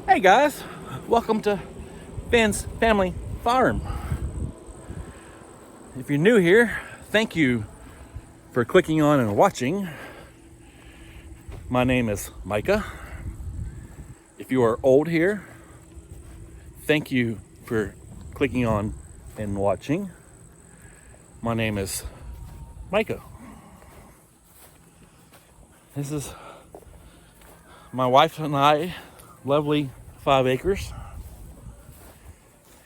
Hey guys, welcome to Ben's Family Farm. If you're new here, thank you for clicking on and watching. My name is Micah. If you are old here, thank you for clicking on and watching. My name is Micah. This is my wife and I, lovely 5 acres.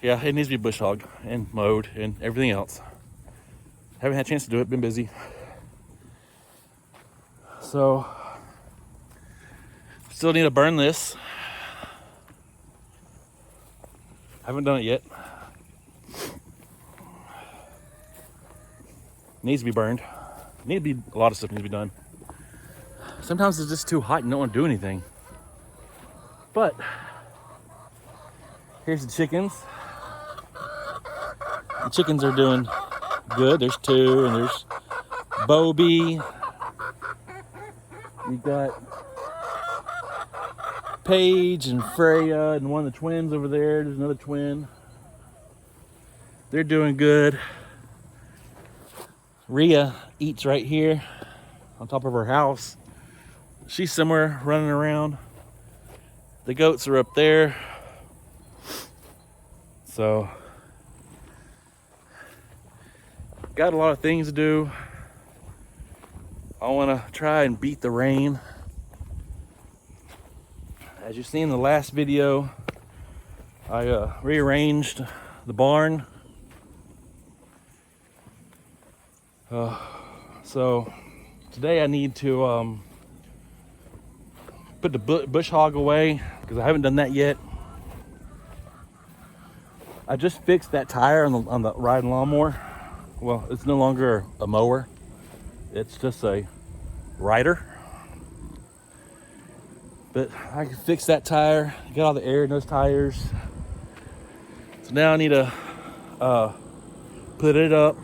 Yeah, it needs to be bush hogged and mowed and everything else. Haven't had a chance to do it, been busy. So, still need to burn this. Haven't done it yet. Needs to be burned. A lot of stuff needs to be done. Sometimes it's just too hot and don't want to do anything. But here's the chickens. The chickens are doing good. There's 2, and there's Bobby. You got Paige and Freya, and one of the twins over there. There's another twin. They're doing good. Rhea eats right here on top of her house. She's somewhere running around. The goats are up there. So, got a lot of things to do. I want to try and beat the rain. As you've seen in the last video, I rearranged the barn. So today I need to put the bush hog away because I haven't done that yet. I just fixed that tire on the riding lawnmower. Well, it's no longer a mower. It's just a rider. But I can fix that tire, get all the air in those tires. So now I need to put it up.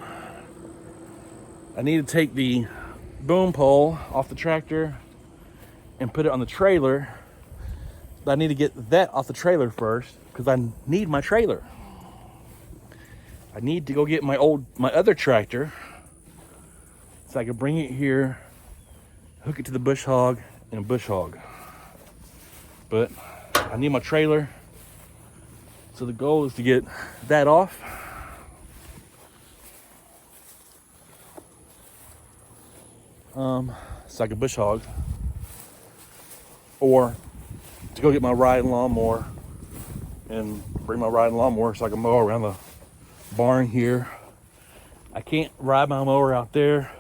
I need to take the boom pole off the tractor and put it on the trailer. But I need to get that off the trailer first because I need my trailer. I need to go get my other tractor so I can bring it here, hook it to the bush hog, and bush hog. But I need my trailer. So the goal is to get that off. So I can bush hog. Or to go get my riding lawnmower and bring my riding lawnmower so I can mow around the barn here. I can't ride my mower out there.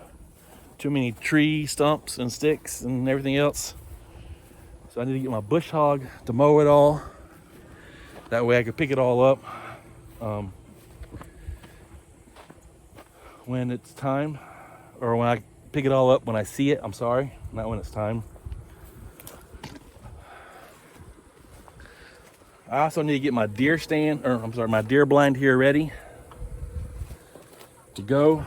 Too many tree stumps and sticks and everything else. So I need to get my bush hog to mow it all. That way I can pick it all up when it's time, or when I pick it all up when I see it. I'm sorry, not when it's time. I also need to get my deer stand, or I'm sorry, my deer blind here ready to go.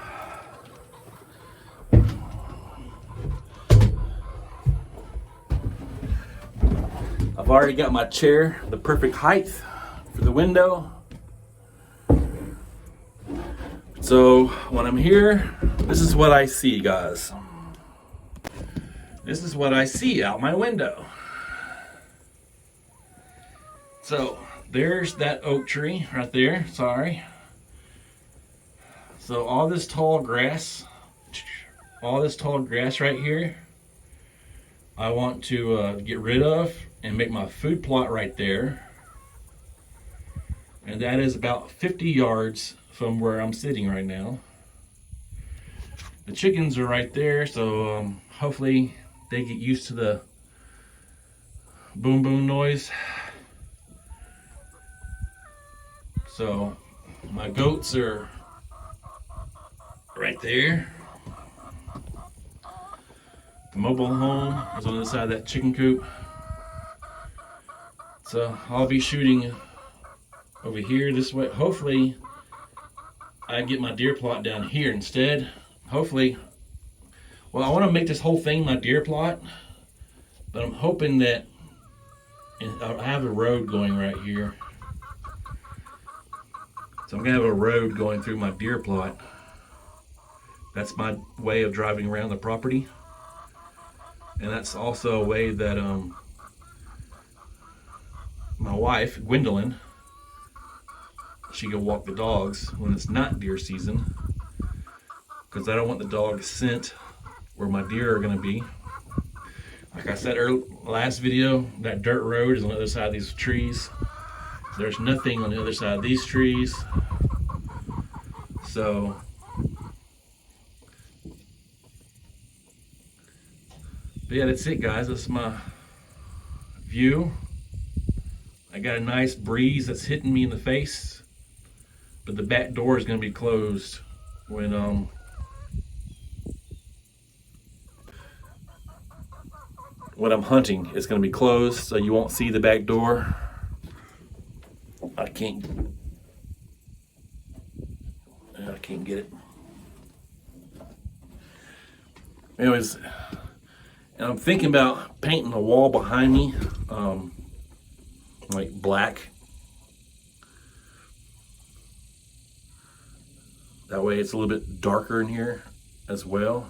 I've already got my chair, the perfect height for the window. So when I'm here, this is what I see, guys. This is what I see out my window. So there's that oak tree right there, sorry. So all this tall grass right here, I want to get rid of and make my food plot right there. And that is about 50 yards from where I'm sitting right now. The chickens are right there, so hopefully they get used to the boom boom noise. So my goats are right there. The mobile home is on the side of that chicken coop. So I'll be shooting over here this way. Hopefully I get my deer plot down here instead. Hopefully, well, I want to make this whole thing my deer plot, but I'm hoping that And I have a road going right here. So I'm gonna have a road going through my deer plot. That's my way of driving around the property. And that's also a way that my wife, Gwendolyn, she can walk the dogs when it's not deer season, because I don't want the dog scent where my deer are going to be. Like I said last video, that dirt road is on the other side of these trees. There's nothing on the other side of these trees. So but yeah, that's it, guys. That's my view. I got a nice breeze that's hitting me in the face, but the back door is going to be closed when I'm hunting. It's going to be closed, so you won't see the back door. I can't get it. Anyways, and I'm thinking about painting the wall behind me like black. That way it's a little bit darker in here as well.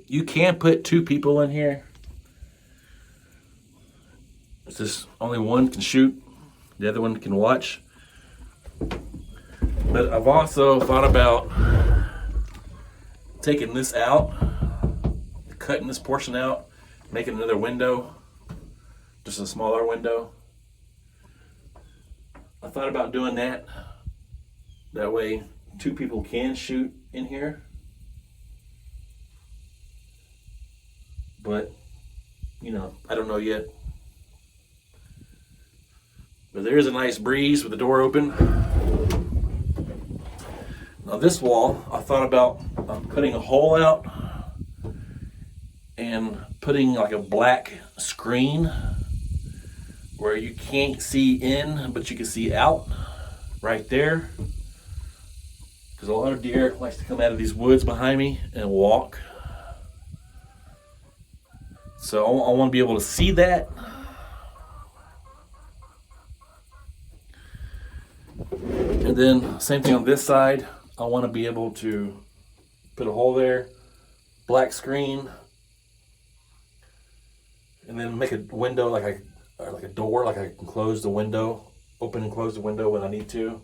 You can put 2 people in here. It's just only one can shoot, the other one can watch. But I've also thought about taking this out, cutting this portion out, making another window, just a smaller window. I thought about doing that. That way 2 people can shoot in here. But, you know, I don't know yet. But there is a nice breeze with the door open. Now this wall, I thought about putting a hole out and putting like a black screen where you can't see in, but you can see out right there. Because a lot of deer likes to come out of these woods behind me and walk. So I want to be able to see that. And then same thing on this side. I want to be able to put a hole there, black screen, and then make a window like a door, like I can close the window, open and close the window when I need to.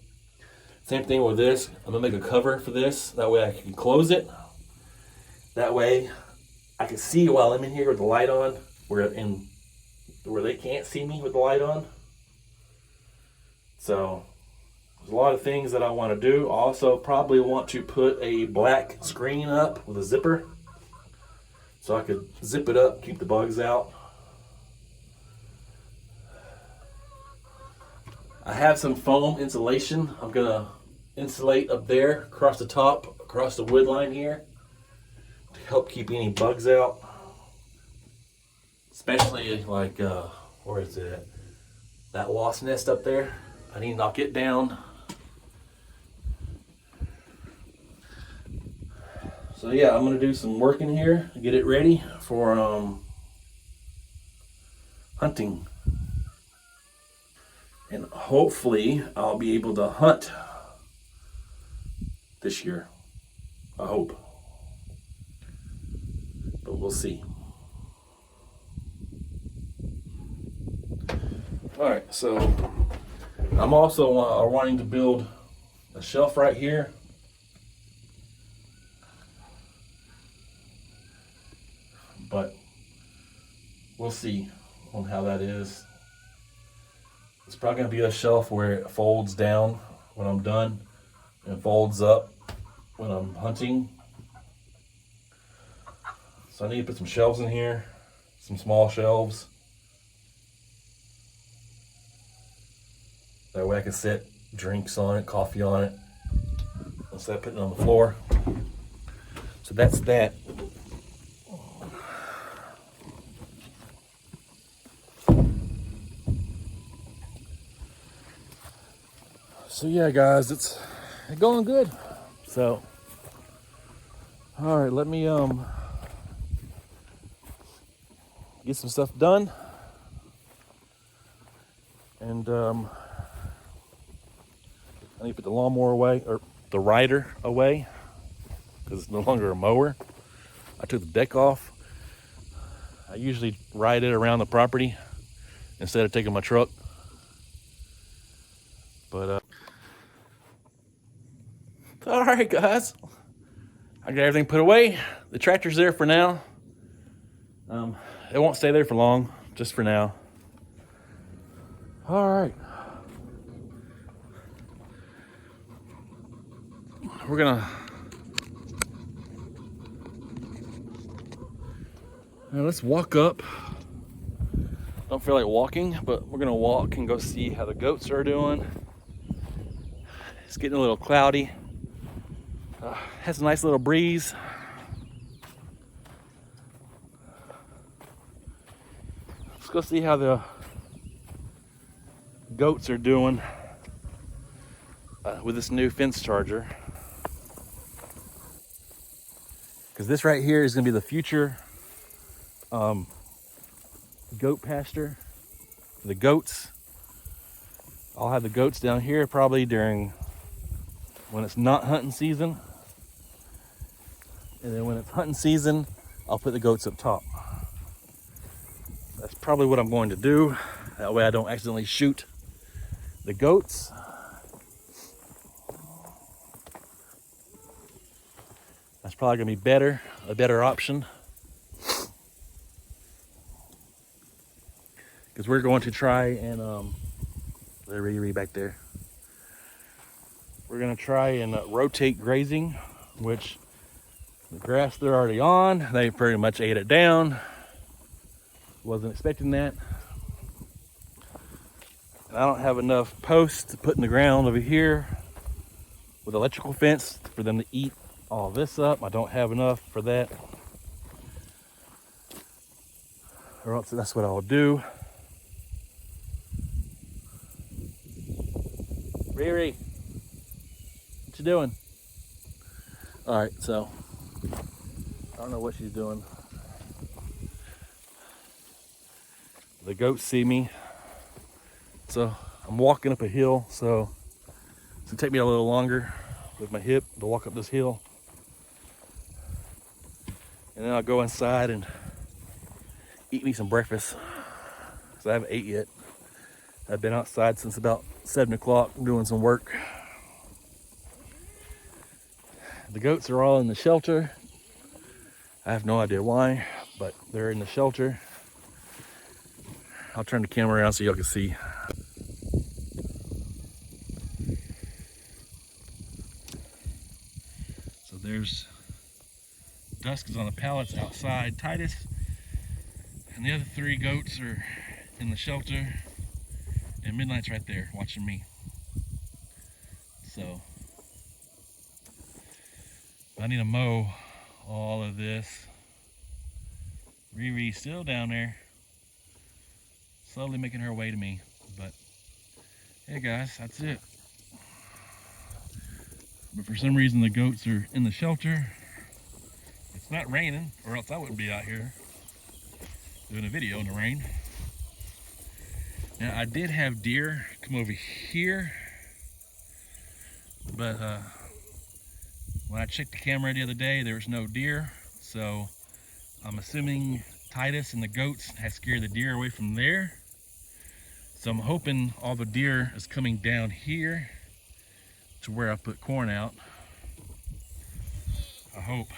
Same thing with this. I'm gonna make a cover for this. That way I can close it. That way I can see while I'm in here with the light on, where they can't see me with the light on. So there's a lot of things that I want to do. I also probably want to put a black screen up with a zipper, so I could zip it up, keep the bugs out. I have some foam insulation. I'm gonna insulate up there across the top, across the wood line here, to help keep any bugs out. Especially like, where is it? That wasp nest up there. I need to knock it down. So yeah, I'm gonna do some work in here, get it ready for hunting. And hopefully I'll be able to hunt this year. I hope. But we'll see. Alright, so I'm also wanting to build a shelf right here. But we'll see on how that is. It's probably going to be a shelf where it folds down when I'm done and folds up when I'm hunting. So I need to put some shelves in here, some small shelves. That way I can set drinks on it, coffee on it, instead of putting it on the floor. So that's that. So yeah, guys, it's going good. So, all right, let me get some stuff done. And I need to put the lawnmower away, or the rider away, because it's no longer a mower. I took the deck off. I usually ride it around the property instead of taking my truck. But all right, guys, I got everything put away. The tractor's there for now. It won't stay there for long, just for now. All right, we're gonna now let's walk up. Don't feel like walking, but we're gonna walk and go see how the goats are doing. It's getting a little cloudy. Has a nice little breeze. Let's go see how the goats are doing with this new fence charger. Because this right here is gonna be the future goat pasture for the goats. I'll have the goats down here probably during when it's not hunting season. And then when it's hunting season, I'll put the goats up top. That's probably what I'm going to do. That way I don't accidentally shoot the goats. That's probably gonna be a better option. Because we're going to try and, there Riri back there. We're gonna try and rotate grazing, which the grass they're already on, they pretty much ate it down. Wasn't expecting that. And I don't have enough posts to put in the ground over here with electrical fence for them to eat all this up. I don't have enough for that. Or else that's what I'll do. Riri, what you doing? All right, so I don't know what she's doing. The goats see me, so I'm walking up a hill, so it's gonna take me a little longer with my hip to walk up this hill. And then I'll go inside and eat me some breakfast, because I haven't ate yet. I've been outside since about 7 o'clock doing some work. The goats are all in the shelter. I have no idea why, but they're in the shelter. I'll turn the camera around so y'all can see. So there's Dusk is on the pallets outside Titus, and the other 3 goats are in the shelter, and Midnight's right there watching me. So I need to mow all of this. Riri's still down there, slowly making her way to me. But hey guys, that's it. But for some reason the goats are in the shelter. It's not raining, or else I wouldn't be out here doing a video in the rain. Now I did have deer come over here, but when I checked the camera the other day, there was no deer. So I'm assuming Titus and the goats have scared the deer away from there. So I'm hoping all the deer is coming down here to where I put corn out. I hope.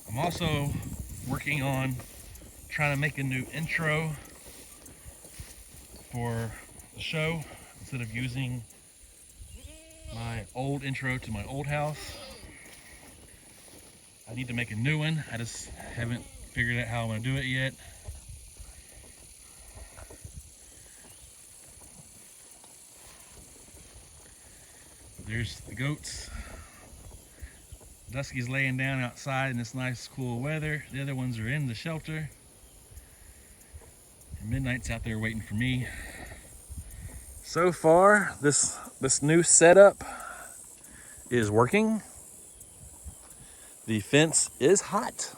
I'm also working on trying to make a new intro for the show instead of using my old intro to my old house. I need to make a new one. I just haven't figured out how I'm going to do it yet. There's the goats. Dusky's laying down outside in this nice cool weather. The other ones are in the shelter. And Midnight's out there waiting for me. So far, this new setup is working. The fence is hot.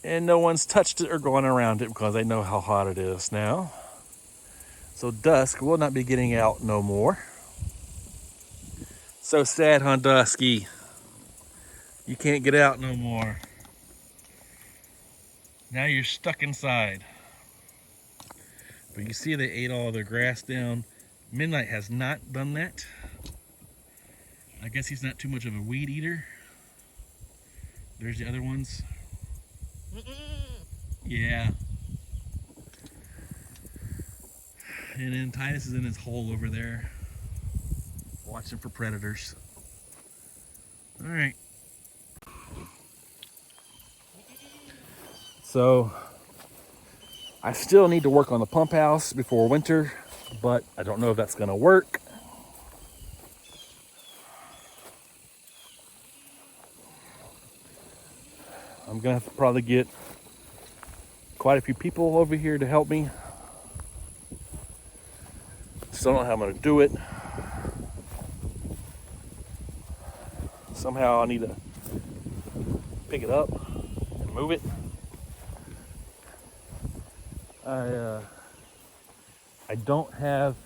And no one's touched it or gone around it because they know how hot it is now. So Dusk will not be getting out no more. So sad, huh, Dusky? You can't get out no more. Now you're stuck inside. But you see they ate all their grass down. Midnight has not done that. I guess he's not too much of a weed eater. There's the other ones. Yeah. And then Titus is in his hole over there, watching for predators. All right. So I still need to work on the pump house before winter, but I don't know if that's gonna work. I'm gonna have to probably get quite a few people over here to help me. Still don't know how I'm gonna do it. Somehow I need to pick it up and move it. I don't have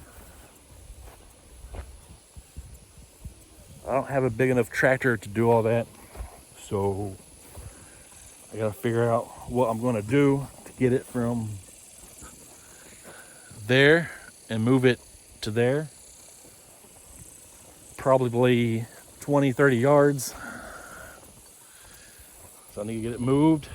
a big enough tractor to do all that, so I gotta figure out what I'm gonna do to get it from there and move it to there. Probably 20-30 yards. So I need to get it moved.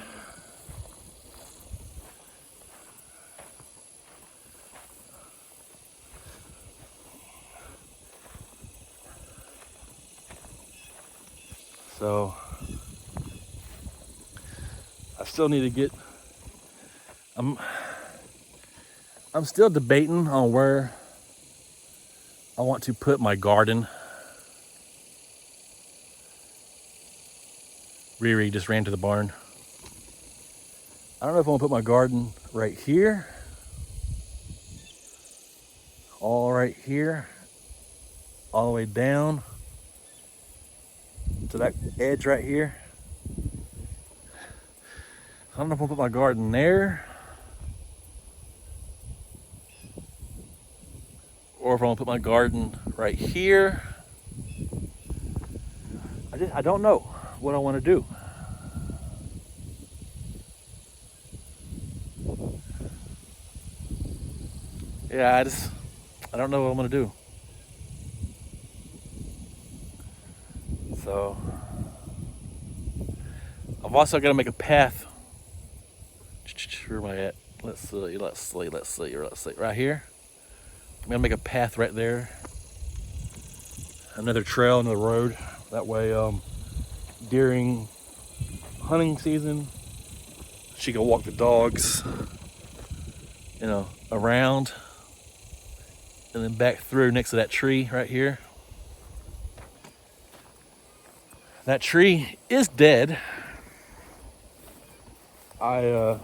So I still need to get, I'm still debating on where I want to put my garden. Riri just ran to the barn. I don't know if I want to put my garden right here, all right here, all the way down to that edge right here. I don't know if I'll put my garden there, or if I want to put my garden right here. I don't know what I want to do. Yeah, I don't know what I'm gonna do. So I've also got to make a path. Where am I at? Let's see. Right here. I'm gonna make a path right there. Another trail, another road. That way, during hunting season, she can walk the dogs, around, and then back through next to that tree right here. That tree is dead. I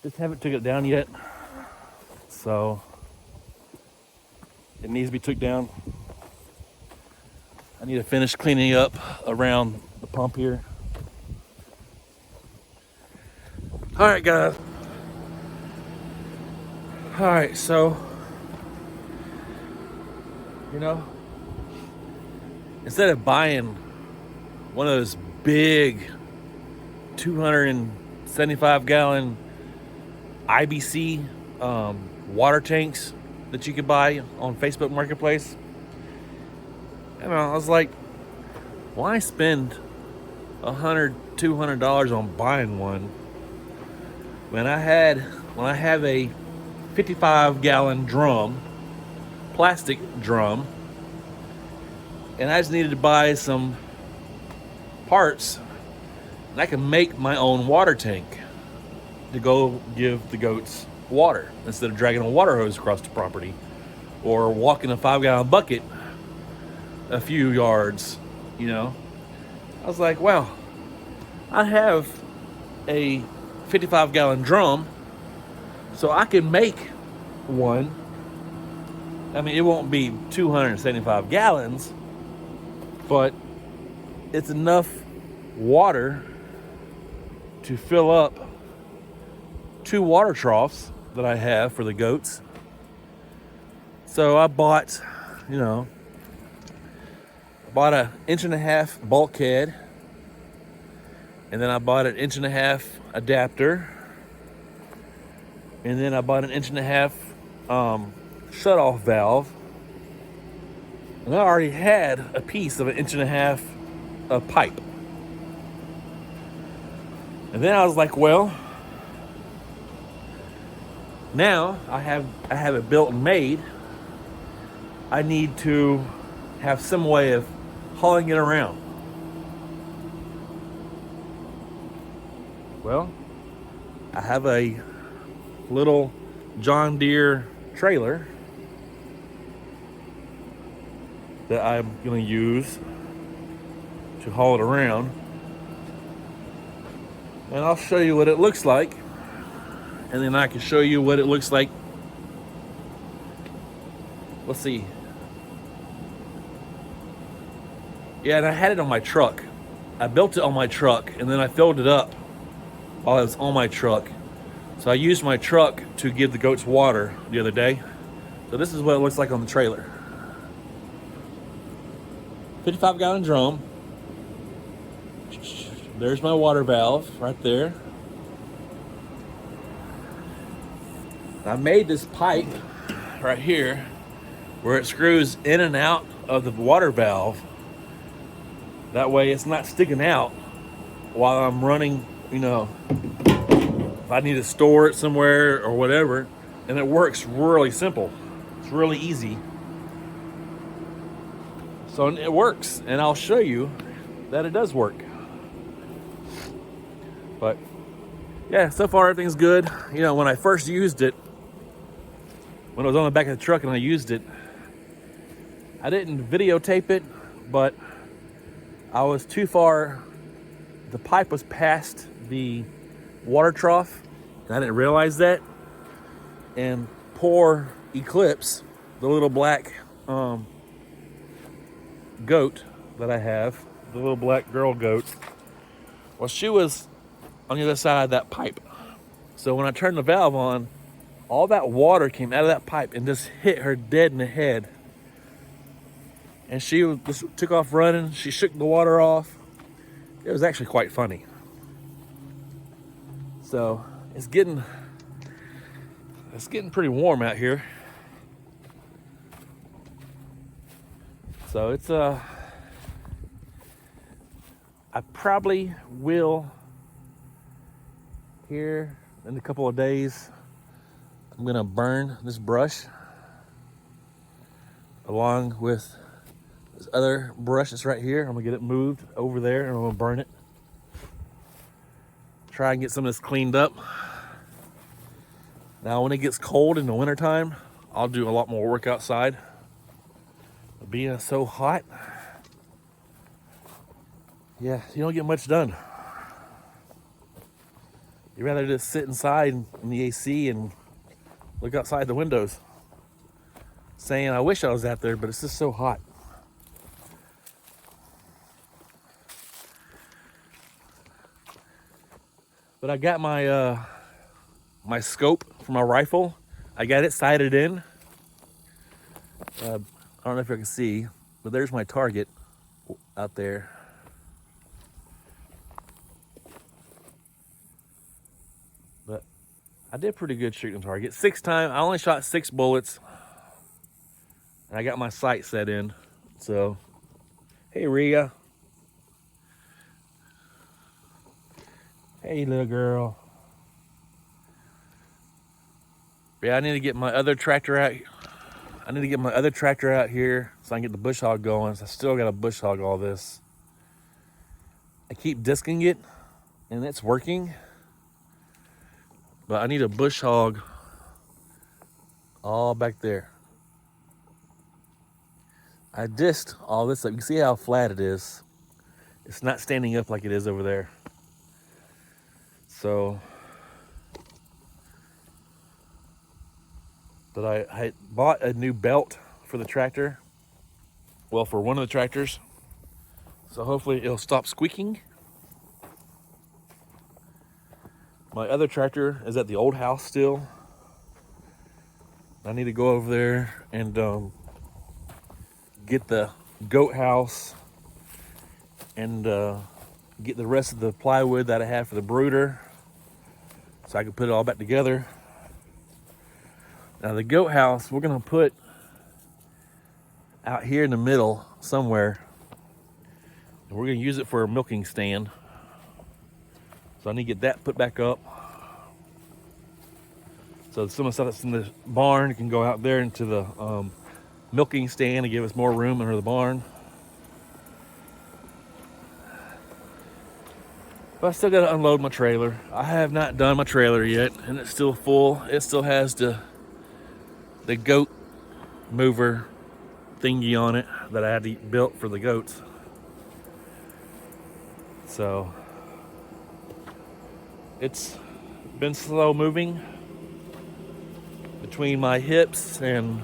just haven't took it down yet, so it needs to be took down. I need to finish cleaning up around the pump here. All right, guys. All right, so instead of buying one of those big 275-gallon IBC water tanks that you could buy on Facebook Marketplace, I was like, why spend $100-200 on buying one when I have a 55-gallon drum, plastic drum, and I just needed to buy some parts, and I can make my own water tank to go give the goats water instead of dragging a water hose across the property or walking a 5-gallon bucket a few yards. I was like, wow, I have a 55-gallon drum, so I can make one. I mean, it won't be 275 gallons, but it's enough water to fill up 2 water troughs that I have for the goats. So I bought, an 1.5-inch bulkhead, and then I bought an 1.5-inch adapter, and then I bought an 1.5-inch shut-off valve, and I already had a piece of an 1.5-inch of pipe. And then I was like, well, now I have it built and made. I need to have some way of hauling it around. Well, I have a little John Deere trailer that I'm going to use to haul it around. And I'll show you what it looks like. And then I can show you what it looks like. Let's see. Yeah, and I had it on my truck. I built it on my truck, and then I filled it up while it was on my truck. So I used my truck to give the goats water the other day. So this is what it looks like on the trailer. 55-gallon drum. There's my water valve right there. I made this pipe right here where it screws in and out of the water valve. That way it's not sticking out while I'm running, if I need to store it somewhere or whatever. And it works really simple. It's really easy. So it works, and I'll show you that it does work. But yeah, so far everything's good. When I first used it, when it was on the back of the truck and I used it, I didn't videotape it, but I was too far. The pipe was past the water trough, and I didn't realize that. And poor Eclipse, the little black goat that I have, the little black girl goat, well, she was on the other side of that pipe. So when I turned the valve on, all that water came out of that pipe and just hit her dead in the head. And she just took off running. She shook the water off. It was actually quite funny. So it's getting pretty warm out here. So it's I probably will, here in a couple of days, I'm gonna burn this brush along with this other brush that's right here. I'm gonna get it moved over there and I'm gonna burn it. Try and get some of this cleaned up. Now when it gets cold in the wintertime, I'll do a lot more work outside. Being so hot, yeah, you don't get much done. You'd rather just sit inside in the AC and look outside the windows, saying, I wish I was out there, but it's just so hot. But I got my my scope for my rifle. I got it sighted in. I don't know if you can see, but there's my target out there. But I did pretty good shooting target. 6 times, I only shot 6 bullets. And I got my sight set in. So, hey Rhea. Hey little girl. Yeah, I need to get my other tractor out. I need to get my other tractor out here so I can get the bush hog going. So I still got to bush hog all this. I keep disking it, and it's working. But I need a bush hog all back there. I disked all this up. You can see how flat it is. It's not standing up like it is over there. So, but I bought a new belt for the tractor. Well, for one of the tractors. So hopefully it'll stop squeaking. My other tractor is at the old house still. I need to go over there and get the goat house and get the rest of the plywood that I had for the brooder so I can put it all back together. Now the goat house we're gonna put out here in the middle somewhere. And we're gonna use it for a milking stand. So I need to get that put back up. So some of the stuff that's in the barn can go out there into the milking stand and give us more room under the barn. But I still gotta unload my trailer. I have not done my trailer yet, and it's still full. It still has the goat mover thingy on it that I had to built for the goats. So it's been slow moving between my hips and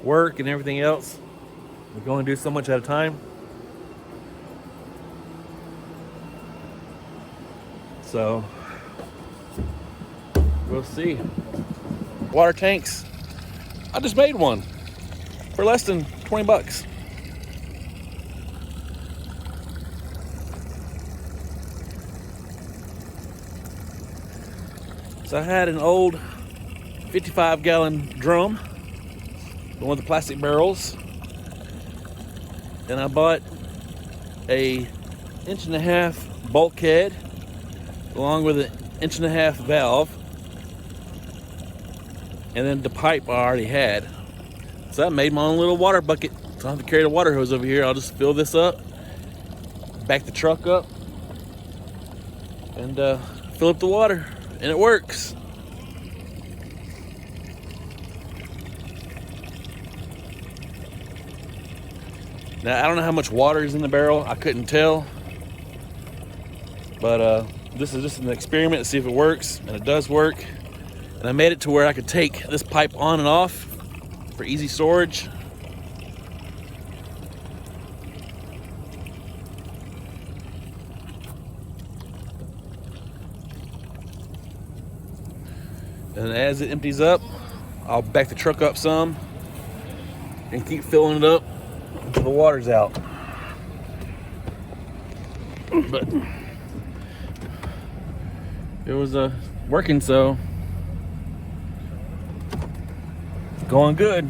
work and everything else. We can only do so much at a time. So we'll see. Water tanks. I just made one for less than 20 bucks. So I had an old 55-gallon drum, one with the plastic barrels, and I bought a 1.5-inch bulkhead along with an 1.5-inch valve, and then the pipe I already had. So I made my own little water bucket. So I don't have to carry the water hose over here. I'll just fill this up, back the truck up, and fill up the water, and it works. Now I don't know how much water is in the barrel. I couldn't tell, but this is just an experiment to see if it works, and it does work. And I made it to where I could take this pipe on and off for easy storage. And as it empties up, I'll back the truck up some and keep filling it up until the water's out. But it was working, so going good.